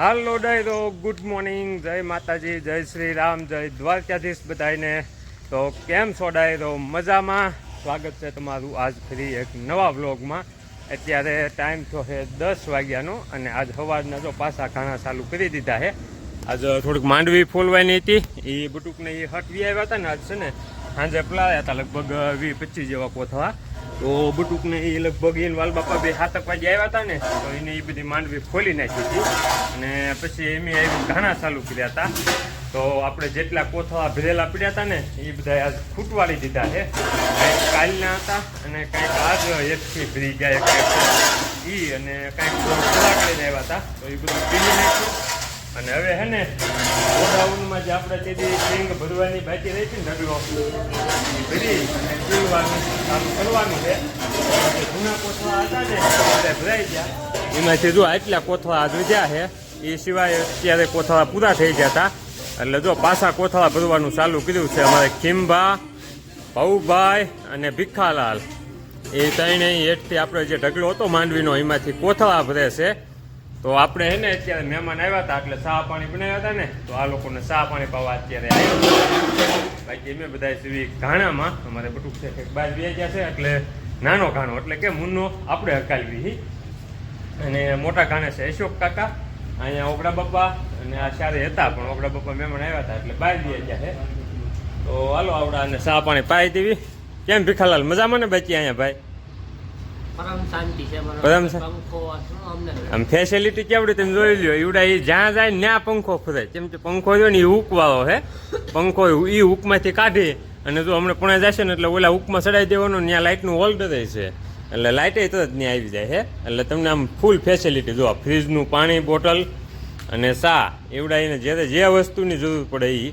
હાલો ડાયરો good morning, જય માતાજી, જય શ્રી રામ, જય દ્વારકાધીશ બધાને. તો કેમ છો ડાયરો? મજામાં? સ્વાગત છે તમારું આજ ફરી એક નવા વ્લોગમાં. અત્યારે ટાઈમ તો છે 10 વાગ્યાનો અને આજ સવારના જો પાછા ઘાણા ચાલુ કરી દીધા છે. આજ થોડીક માંડવી ફોલવાની હતી, એ બટુકને એ હટવી આવ્યા હતા ને. આજ છે ને સાંજે પલાળ્યા હતા લગભગ 20-25 જેવા કોથળા. તો બટુકને એ લગભગ એને વાલ બાપા 2-7 વાગે આવ્યા હતા ને, તો એને એ બધી માંડવી ખોલી નાખી હતી અને પછી એમ આવી ઘાણા ચાલુ કર્યા હતા. તો આપણે જેટલા કોથળા ભરેલા પડ્યા હતા ને એ બધા આજ ખૂટવાડી દીધા છે. કાંઈક કાલના હતા અને કાંઈક આજ એકથી ભરી ગયા એ, અને કાંઈક ખોરાક લઈને આવ્યા હતા, તો એ બધું પીલી નાખ્યું. અને હવે હે ને ગોડાઉનમાં જે આપણે તેથી સિંગ ભરવાની બાકી રહી છે ને ઢગલો, એ ભરી અને પીવાનું ચાલુ કરવાનું છે. જૂના કોથળા હતા ને બધા ભરાઈ ગયા, એમાંથી જો આટલા કોથળા વધ્યા છે. એ સિવાય અત્યારે કોથળા પૂરા થઈ ગયા હતા, એટલે જો પાછા કોથળા ભરવાનું ચાલુ કર્યું છે અમારે ખીમભા, ભાઉભાઈ અને ભીખાલાલ. એ ત્રણેય હેઠથી આપણે જે ઢગલો હતો માંડવીનો એમાંથી કોથળા ભરે છે. તો આપણે હે ને અત્યારે મહેમાન આવ્યા હતા એટલે ચા પાણી બનાવ્યા હતા ને, તો આ લોકોને ચા પાણી પાવા અત્યારે આવ્યો. બાકી અમે બધા સીવી ઘાણામાં અમારે બટુક છે કંઈક બહાર વ્યાજ્યા છે, એટલે નાનો ઘાણો એટલે કે મુન્નો આપણે હકાલવી. અને મોટા ઘાણે છે અશોક કાકા, અહીંયા ઓગડા બાપા અને આ સારે હતા, પણ ઓગડા બાપા મહેમાન આવ્યા હતા એટલે બહાર વ્યાજ્યા છે. તો હાલો આવડા અને ચા પાણી પાઈ દેવી. કેમ ભીખાલાલ મજામાં ને બાકી અહીંયા ભાઈ? આમ ફેસિલિટી કેવડી તમે જોઈ લ્યો. એવડા એ જ્યાં જાય ત્યાં પંખો ફરે, કેમ કે પંખો જો ને એ હુકવાળો હે. પંખો એ હુકમાંથી કાઢી અને જો હમણાં પુણે જશે ને એટલે ઓલા હુકમાં ચડાવી દેવાનું. ત્યાં લાઇટનું હોલ્ડર છે એટલે લાઇટે તરત ત્યાં આવી જાય છે. એટલે તમને આમ ફૂલ ફેસિલિટી જો ફ્રીજનું પાણી બોટલ અને ચા એવડા એને જે વસ્તુની જરૂર પડે એ.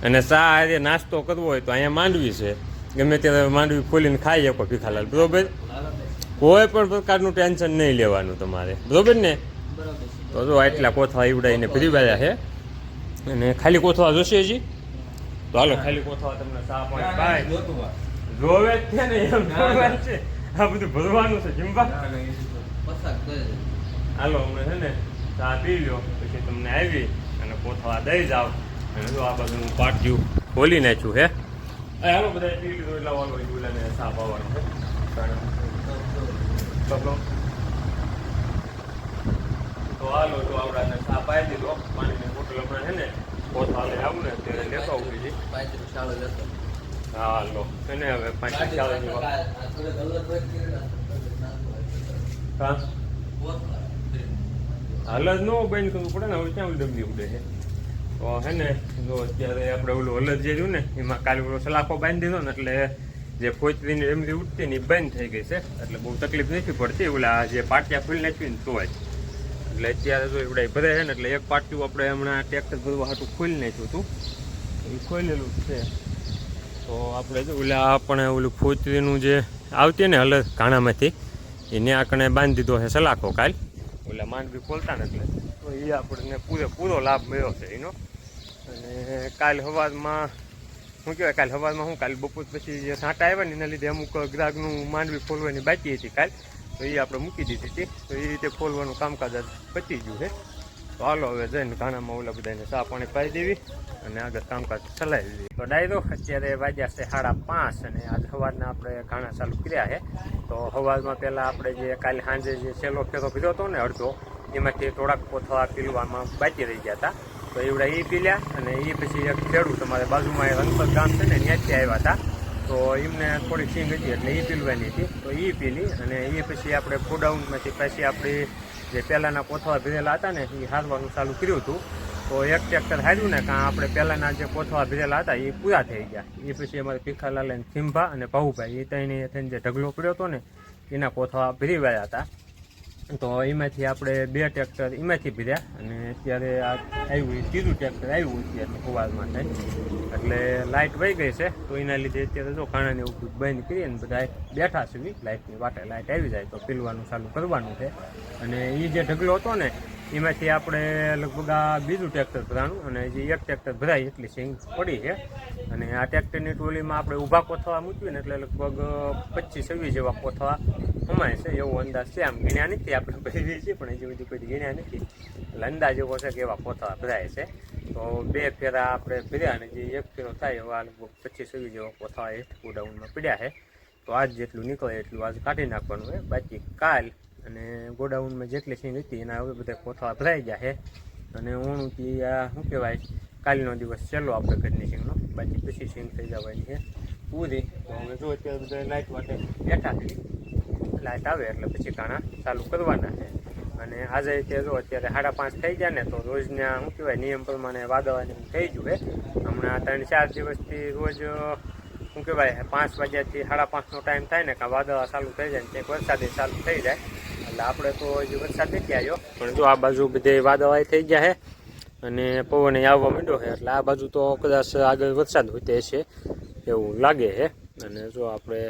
અને ચા આજે નાસ્તો કરવો હોય તો અહીંયા માંડવી છે, ગમે ત્યારે માંડવી ખોલીને ખાઈ શકો ભીખાલાલ, બરોબર? કોઈ પણ પ્રકારનું ટેન્શન નહીં લેવાનું તમારે, બરોબર ને? તો જો આટલા કોથળા ઈવડાઈને ફરી વાળ્યા છે અને ખાલી કોથળા જોશે હજી તો હાલો ખાલી કોથળા તમને ચા પાણી પાય જોવે જ છે ને, એમ જોવાનું છે. આ બધું ભરવાનું છે જીંબા. હાલો હમણાં છે ને ચા પી લો, પછી તમને આવી અને કોથળા દઈ જાવ. અને જો આ બધું પાટિયું ખોલી નાખ્યું છે. હાલો બધા પી લીધું એટલે વાલો ગુલાને ચા પાવાનું છે. તો હાલો જો આવડાને ચા પાઈ દીધો. પાણીની બોટલ હમણાં છે ને કોથળા લઈ આવું ને ત્યારે લેતો આવું બીજી. હાલો એને હવે 5 શાળાની હાલ જ ન બંધ કરવું પડે ને, હવે ક્યાં ડબલી ઉડે છે. તો હે ને જો અત્યારે આપણે ઓલું હલદ જે રહ્યું ને એમાં કાલે ઓલો સલાખો બાંધી દીધો ને, એટલે જે ફોચરીની એમથી ઉઠતી ને એ બંધ થઈ ગઈ છે, એટલે બહુ તકલીફ નથી પડતી. ઓલા જે પાટિયા ખોલી નાખવી ને તો જ. એટલે અત્યારે જો એવડા ભરે છે ને, એટલે એક પાટિયું આપણે હમણાં ટ્રેક્ટર ભરવા હાટું ખોલી નાખ્યું હતું, એ ખોલેલું છે. તો આપણે જો ઓલા આપણે ઓલું ફોચરીનું જે આવતી ને હલદ ઘાણામાંથી એને આકણે બાંધી દીધો છે સલાખો કાલ. ઓલા માંડવી ખોલતા ને એટલે તો એ આપણને પૂરો લાભ મળ્યો છે એનો. અને કાલ સવારમાં શું કહેવાય, કાલ સવારમાં હું કાલ બપોર પછી જે છાંટા આવ્યા ને એના લીધે અમુક ગ્રાહકનું માંડવી ખોલવાની બાકી હતી કાલ, તો એ આપણે મૂકી દીધી હતી. તો એ રીતે ખોલવાનું કામકાજ પતી ગયું છે. તો હાલો હવે જઈને ઘાણામાં ઓલા બધાને ચા પાણી પાઈ દેવી અને આગળ કામકાજ ચલાવી દેવી. તો ડાયરો અત્યારે વાગ્યા છે 5:30 અને આજ સવારના આપણે ઘાણા ચાલુ કર્યા છે. તો સવારમાં પહેલાં આપણે જે કાલે સાંજે જે છેલ્લો ફેરો પીધો હતો ને અડધો, એમાંથી થોડાક કોથળા પીલવામાં બાકી રહી ગયા હતા. તો એવડા એ પીલ્યા અને એ પછી એક ખેડૂત તમારે બાજુમાં એ રંગપત ગામ છે ને ત્યાંથી આવ્યા હતા, તો એમને થોડી સિંગ હતી એટલે એ પીલવાની હતી, તો એ પીલી. અને એ પછી આપણે ગોડાઉનમાંથી પછી આપણી જે પહેલાંના કોથળા ભરેલા હતા ને એ હારવાનું ચાલુ કર્યું હતું. તો એક ટ્રેક્ટર હાર્યું ને કાં આપણે પહેલાંના જે કોથળા ભરેલા હતા એ પૂરા થઈ ગયા. એ પછી અમારે ભીખાલાલ અને ખીમભા અને ભાઉભાઈ એ ત્રણે થઈને જે ઢગલો પડ્યો હતો ને એના કોથળા ભરી વાળ્યા હતા. તો એમાંથી આપણે 2 ટ્રેક્ટર એમાંથી ભર્યા અને અત્યારે આ આવ્યું ત્રીજું ટ્રેક્ટર આવ્યું અત્યારે સવારમાં થાય. એટલે લાઇટ વહી ગઈ છે, તો એના લીધે અત્યારે જો ખાણાને એવું બંધ કરીએ ને બધા બેઠા છે લાઇટની વાટે. લાઇટ આવી જાય તો પીલવાનું ચાલુ કરવાનું છે. અને એ જે ઢગલો હતો ને એમાંથી આપણે લગભગ આ બીજું ટ્રેક્ટર ભરાણું અને જે એક ટ્રેક્ટર ભરાય એટલી સિંગ પડી છે. અને આ ટ્રેક્ટરની ટોલીમાં આપણે ઊભા કોથળા મૂકીએ ને એટલે લગભગ 25-26 જેવા કોથળા સમાય છે એવો અંદાજ છે. આમ ગણ્યા નથી આપણે ભરીએ છીએ પણ હજી બધી કોઈ ગણ્યા નથી, એટલે અંદાજ એવો છે કે એવા કોથળા ભરાય છે. તો 2 ફેરા આપણે ભર્યા અને જે 1 ફેરો થાય એવા લગભગ 25-26 જેવા કોથળા હેઠ ગોડાઉનમાં પડ્યા છે. તો આજ જેટલું નીકળે એટલું આજ કાઢી નાખવાનું હોય. બાકી કાલ અને ગોડાઉનમાં જેટલી સિંગ હતી એના હવે બધા કોથળા ભરાઈ ગયા છે. અને ઓણુંથી આ શું કહેવાય કાલનો દિવસ છેલ્લો આપણે ઘરની સિંગનો, બાકી પછી સિંગ થઈ જવાની છે પૂરી. તો હવે જો અત્યારે બધા લાઇટ માટે બેઠા છે, લાઇટ આવે એટલે પછી કાણા ચાલુ કરવાના છે. અને આજે તે જો અત્યારે 5:30 થઈ જાય ને તો રોજના શું કહેવાય નિયમ પ્રમાણે વાદળવાની થઈ ગયું છે. હમણાં 3-4 દિવસથી રોજ શું કહેવાય 5 વાગ્યાથી 5:30નો ટાઈમ થાય ને કાં વાદળા ચાલુ થઈ જાય ને કંઈક વરસાદે ચાલુ થઈ જાય. એટલે આપણે તો હજી વરસાદ નથી આવ્યો પણ જો આ બાજુ બધે વાદળા થઈ ગયા છે અને પવન આવવા માંડ્યો છે. એટલે આ બાજુ તો કદાચ આગળ વરસાદ હોતે છે એવું લાગે છે. અને જો આપણે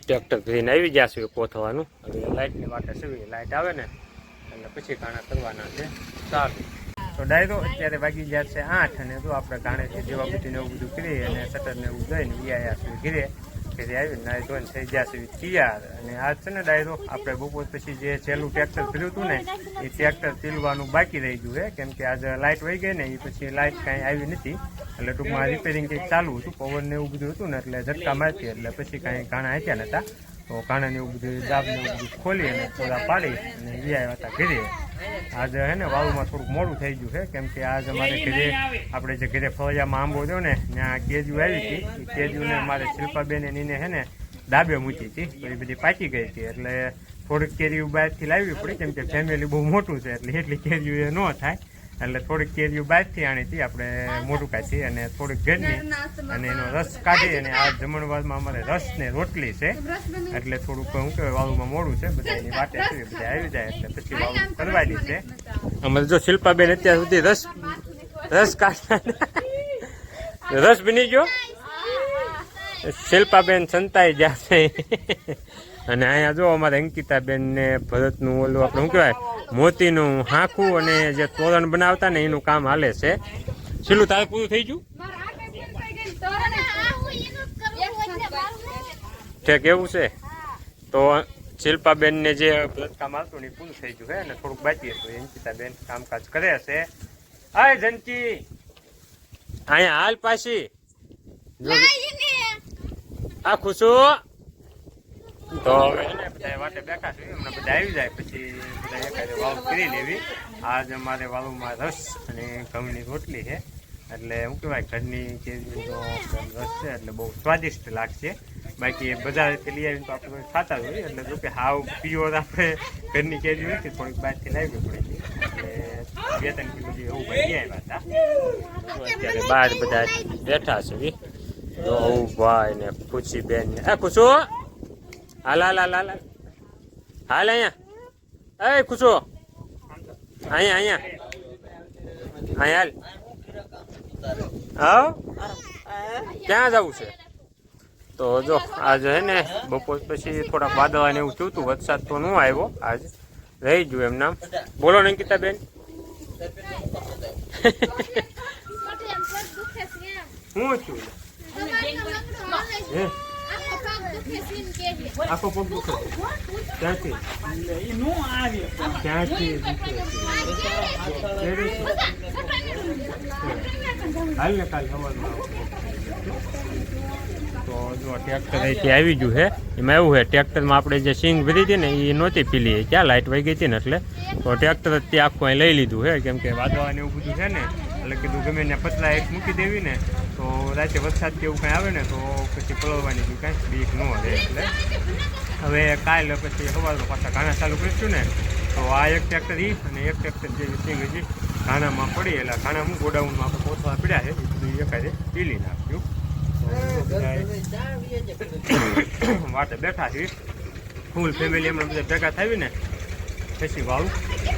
ટ્રેક્ટર ભરીને આવી ગયા છે કોથવાનું. હવે લાઇટની વાટે સીવી લાઇટ આવે ને એટલે પછી કાણા કરવાના છે સારું. તો ડાયરો અત્યારે વાગી ગયા છે 8 અને જો આપણે ગાણેથી જેવા બુટીને એવું બધું કરી અને શટરને એવું દઈને વ્યાયા છે ઘરે આવીને નાઈ ધોઈને થઈ ગયા છે તૈયાર. અને આજ છે ને ડાયરો આપણે બપોર પછી જે છેલ્લું ટ્રેક્ટર ભર્યું હતું ને એ ટ્રેક્ટર તીલવાનું બાકી રહી ગયું છે, કેમ કે આજે લાઇટ વહી ગઈ ને એ પછી લાઇટ કાંઈ આવી નથી. એટલે ટૂંકમાં રિપેરિંગ કંઈક ચાલુ હતું, પવન ને એવું બધું હતું ને એટલે ઝટકા મારતી એટલે પછી કાંઈ કાણા આપ્યા નહોતા. તો કાણાને એવું બધું દાબને એવું બધું ખોલી અને થોડા પાડી અને વ્યાયા હતા ઘરે. આજે હે ને વાવમાં થોડુંક મોડું થઈ ગયું છે, કેમ કે આજ અમારે ઘરે આપણે જે ઘરે ફળિયામાં આંબો રહ્યો ને ત્યાં કેજુ આવી હતી. એ કેજુને અમારે શિલ્પાબેન એને હે ને ડાબે મૂકી હતી તો એ બધી પાકી ગઈ હતી. એટલે થોડીક કેરીઓ બહારથી લાવવી પડી, કેમ કે ફેમિલી બહુ મોટું છે એટલે એટલી કેરીઓ એ ન થાય. એટલે થોડીક કેરીઓ બહારથી આણી હતી આપણે મોટું કાઢી અને થોડીક ઘરની અને એનો રસ કાઢી. અને આ જમણવારમાં અમારે રસ ને રોટલી છે એટલે થોડુંક શું કહેવાય વાળુમાં મોડું છે. બધા એની વાટે છે બધા આવી જાય એટલે પછી વાળું કરવાની છે. અમારે જો શિલ્પાબેન અત્યાર સુધી રસ કાઢતા રસ બની ગયો. શિલ્પાબેન સંતાઈ જશે. અને અહીંયા જો અમારે અંકિતાબેન ને ભરતનું ઓલું આપણે શું કહેવાય મોતીનું હાંખું અને જે તોરણ બનાવતા ને એનું કામ હાલે છે. શીલું તારે પૂરું થઈ ગયું છે કેવું છે? તો શિલ્પાબેન ને જે ભરત કામ આવતું ને એ પૂરું થઈ ગયું છે અને થોડુંક બાકી હતું. અંકિતાબેન કામકાજ કરે છે. અય જનકી અહીંયા હાલ પાછી આ ખુશું. તો હવે એને બધા વાટે બેઠા છે, હમણાં બધા આવી જાય પછી બધા એકાદે વાવ કરી લેવી. આજ અમારે વાવમાં રસ અને ઘઉંની રોટલી છે એટલે શું કહેવાય ઘરની કેરીનો રસ છે એટલે બહુ સ્વાદિષ્ટ લાગશે. બાકી બજારથી લઈ આવીને તો આપણે ખાતા જ હોય એટલે જો કે હાવ પ્યોર આપણે ઘરની કેરી નથી, થોડીક બહારથી લાવવી પડે છે એટલે 2-3 કિલો જે એવું લઈ આવ્યા હતા. અત્યારે બહાર બધા બેઠા છે. તો ભાઈ ને ખુશી બેન ને ખુશો હાલ હાલ હાલ હાલ હાલ અહીંયા એ ખુશો અહીંયા હાલ હા ક્યાં જવું છે? તો જો આજે હે ને બપોર પછી થોડાક વાદળા ને એવું થયું હતું, વરસાદ તો ન આવ્યો આજ રહી ગયું એમ નામ. બોલો ને અંકિતાબેન હું છું આખો પગ દુખે ક્યાંથી હાલ ને કાલ સવારમાં. તો જો ટ્રેક્ટર અહીંથી આવી ગયું છે. એમાં એવું છે ટ્રેક્ટરમાં આપણે જે સિંગ ભરી હતી ને એ નહોતી પીલી, ક્યાં લાઇટ વહી ગઈ હતી ને એટલે તો ટ્રેક્ટર જ ત્યાં આખું અહીં લઈ લીધું છે, કેમ કે વાદળાને એવું બધું છે ને એટલે કીધું ગમે ને પતલા એક મૂકી દેવી ને તો રાતે વરસાદ કે એવું કાંઈ આવે ને તો પછી પલળવાની બી કાંઈ બીક ન રહે. એટલે હવે કાલે પછી સવારમાં પાછા ઘાણા ચાલુ કરીશું ને તો આ એક ટ્રેક્ટર અને એક ટ્રેક્ટર જે સિંગ હજી ઘાણામાં પડી એટલે ઘાણા હું ગોડાઉનમાં આપણે પોસવા પડ્યા છે એ બધું એકાદે પીલી નાખ્યું. વાટે બેઠા છીએ ફૂલ ફેમિલી એમણે બધા ભેગા થાવી ને પછી વાવ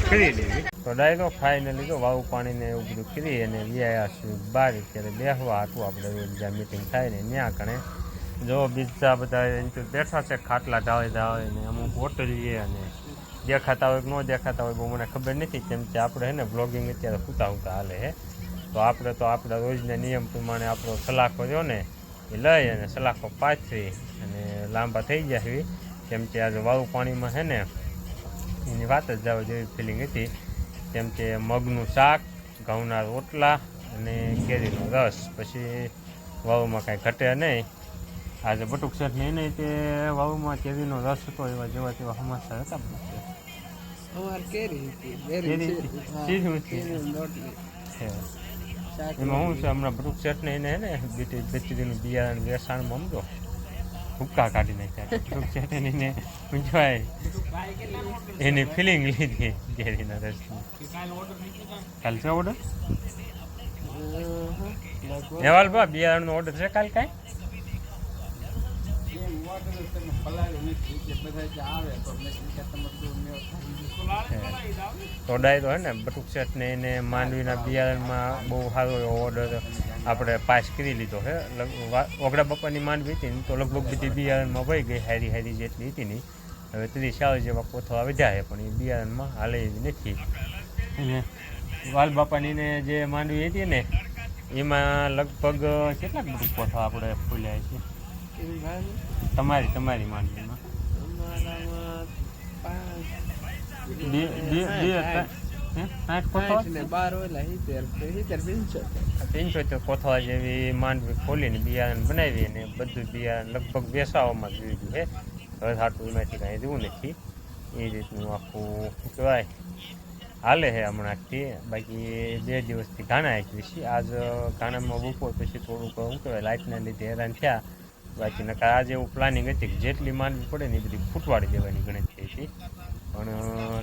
કરી લેવી. તો ડાયરો ફાઇનલી જો વાવ પાણીને એવું બધું કરી અને વ્યાયા છીએ બહાર. અત્યારે બેસવા હતું આપણે રોજ જ્યાં મિટિંગ થાય ને ત્યાં કણે જો બીજા બધા બેઠા છે ખાટલા ઢાળે ને અમુક હોટલીએ અને દેખાતા હોય કે ન દેખાતા હોય બહુ મને ખબર નથી, કેમ કે આપણે હે ને બ્લોગિંગ અત્યારે સૂતા હાલે છે. તો આપણે આપણા રોજના નિયમ પ્રમાણે આપણો સલાખો રહ્યો ને એ લઈ અને સલાખો પાથરી અને લાંબા થઈ ગયા છે કેમ કે આજે વાળું પાણીમાં છે ને એની વાત જ જવા જેવી ફિલિંગ હતી. કેમ કે મગનું શાક, ઘઉંના રોટલા અને કેરીનો રસ, પછી વાળુમાં કાંઈ ઘટે નહીં. આજે બટુક શેઠ નહીં તે વાળુમાં કેરીનો રસ હતો, એવા જેવા તેવા સમાચાર હતા. એમાં શું છે, હમણાં બટુક શેઠને એને બેટીનું બિયારણ વેસાણમાં સમજો હુક્કા કાઢી નાખ્યા. બટુક શેઠે એને પૂછવાય એની ફિલિંગ લીધી કેરીના રસની. કાલ છે ઓર્ડર હેવાલ ભા, બિયારણનો ઓર્ડર છે કાલ કાંઈ? તોડાય તો હે ને બટુક શેઠને એને માંડવીના બિયારણમાં બહુ સારો એવો ઓર્ડર આપણે પાસ કરી લીધો છે. ઓગડા બાપાની માંડવી હતી ને તો લગભગ બધી બિયારણમાં વહી ગઈ, હારી હારી જેટલી હતી ને. હવે 30 જેવા કોથળા વધ્યા છે, પણ એ બિયારણમાં હાલે એવી નથી. અને વાલ બાપાની જે માંડવી હતી ને એમાં લગભગ કેટલાક બધું કોથળા આપણે ફૂલ્યા છે તમારી માંડવીમાં? 375 કોથળા જેવી માંડવી ખોલીને બિયારણ બનાવી, અને બધું બિયારણ લગભગ બેસાવામાં જ ગયું છે. હવે સાટું એમાંથી કાંઈ જોવું નથી. એ રીતનું આખું શું કહેવાય હાલે છે હમણાંથી. બાકી 2 દિવસથી ઘાણા આવી છે. આજ ઘાણામાં બપોર પછી થોડુંક શું કહેવાય લાઇટના લીધે હેરાન થયા. બાકી નકાર આજે એવું પ્લાનિંગ હતી કે જેટલી માંડવી પડે ને એ બધી ફૂટવાડી દેવાની ગણતરી હતી, પણ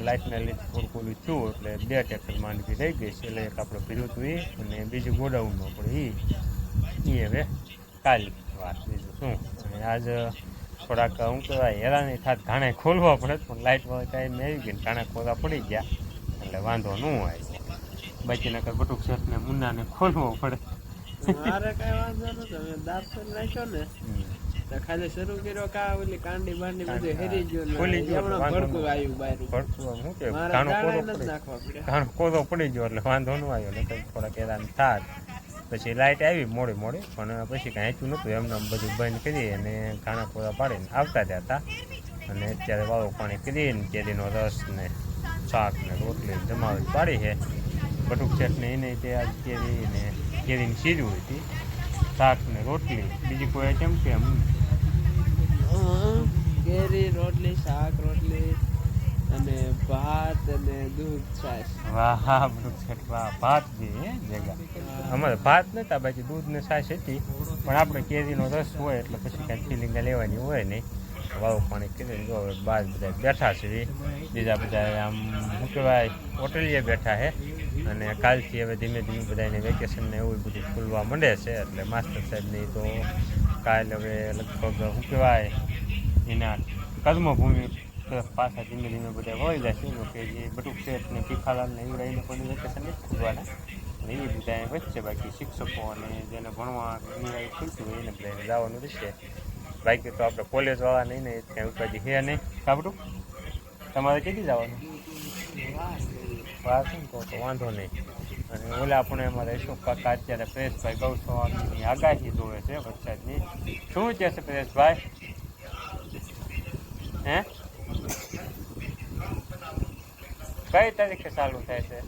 લાઇટના લીધે થોડુંક ઓલું થયું એટલે 2 ટ્રેક્ટર માંડવી રહી ગઈ છે. એટલે એક આપણે પીધું હતું એ, અને બીજું ગોડાઉનમાં પડે એ હવે કાલ વાત બીજું શું. અને આજ થોડાક શું કહેવાય હેરાની થાત, ઘાણા ખોલવા પડે પણ લાઇટવાળા ટાઈમ આવી ગઈ ને ઘાણા ખોલવા પડી ગયા એટલે વાંધો ન આવ્યો. બાકી નકર બટુક શેઠને મુન્નાને ખોલવો પડે. મારે કઈ વાંધો નતો, મેં દાંત કરી નાખ્યો ને તો ખાલી શરૂ કર્યો કા ઓલી કાંડી બાંડી બધું હેરી ગયો ને ભડકું આવ્યું બહાર. શું કે ઘાણો કોરો પડી ગયો એટલે વાંધો ન આવ્યો. નકર થોડાક હેરાન થાત. પછી લાઇટ આવી મોડે પણ પછી કાંઈ હેચું નહોતું, એમને બધું બંધ કરી અને ઘાણા કોરા પાડીને આવતા રહ્યા હતા. અને અત્યારે વાળું પાણી કરીને કેરીનો રસ ને શાક ને રોટલી જમાવી પાડી છે. બટુક શેઠને એને તે આજ કેરી ને કેરીની સીજું હતી, શાક ને રોટલી, બીજી કોઈ આઈટમ કે કેરી રોટલી, શાક રોટલી અને ભાત અને દૂધ છાશ. વાહ બટુક શેઠ વાહ, ભાત બી જગા. અમારે ભાત નહોતા, બાકી દૂધ ને છાશ હતી. પણ આપણે કેરીનો રસ હોય એટલે પછી કાંઈ ફિલિંગ લેવાની હોય નહીં. વાળું પાણી કરીને જો બહાર બધા બેઠા છે, બીજા બધા આમ શું કહેવાય હોટેલીએ બેઠા છે. અને કાલથી હવે ધીમે ધીમે બધાને વેકેશનને એવું બધું ખુલવા માંડે છે. એટલે માસ્ટર સાહેબની તો કાલ હવે લગભગ શું કહેવાય એના કર્મભૂમિ પાછા ધીમે ધીમે બધા વળી જશે. કે જે બટુક શેઠ ને ભીખાલાલને એવડાવીને પણ વેકેશન નથી ખુલવાના, અને એ બધા વચ્ચે બાકી શિક્ષકો અને જેને ભણવા ખુલતું હોય એને બધાને જવાનું રહેશે. બાકી તો આપણે કોલેજવાળા નહીં ને ત્યાં ઉપાધિ છે નહીં. કાબડું તમારે કેટલી જવાનું વાત તો વાંધો નહીં. અને ઓલા આપણે અમારે અશોક કાકા અત્યારે પરેશભાઈ ગૌસ્વામીની આગાહી જોવે છે વરસાદની. શું છે પરેશભાઈ? હે કઈ તારીખે ચાલુ થાય છે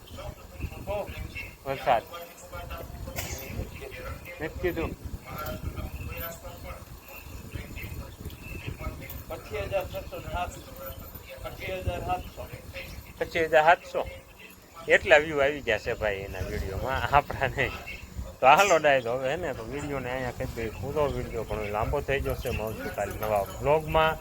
વરસાદ? નથી કીધું. 25,700 એટલા વ્યૂ આવી ગયા છે ભાઈ એના વિડીયોમાં, આપણા નહીં. તો હાલો ડાય તો હવે હે ને તો વિડીયોને અહીંયા કહી દઈએ પૂરો. વિડીયો ઘણો લાંબો થઈ જશે. મળશું કાલે નવા બ્લોગમાં.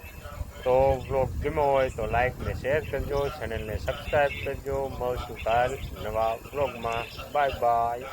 તો બ્લોગ ગમ્યો હોય તો લાઈક ને શેર કરજો, ચેનલને સબસ્ક્રાઈબ કરજો. મળશું કાલ નવા બ્લોગમાં. Bye bye.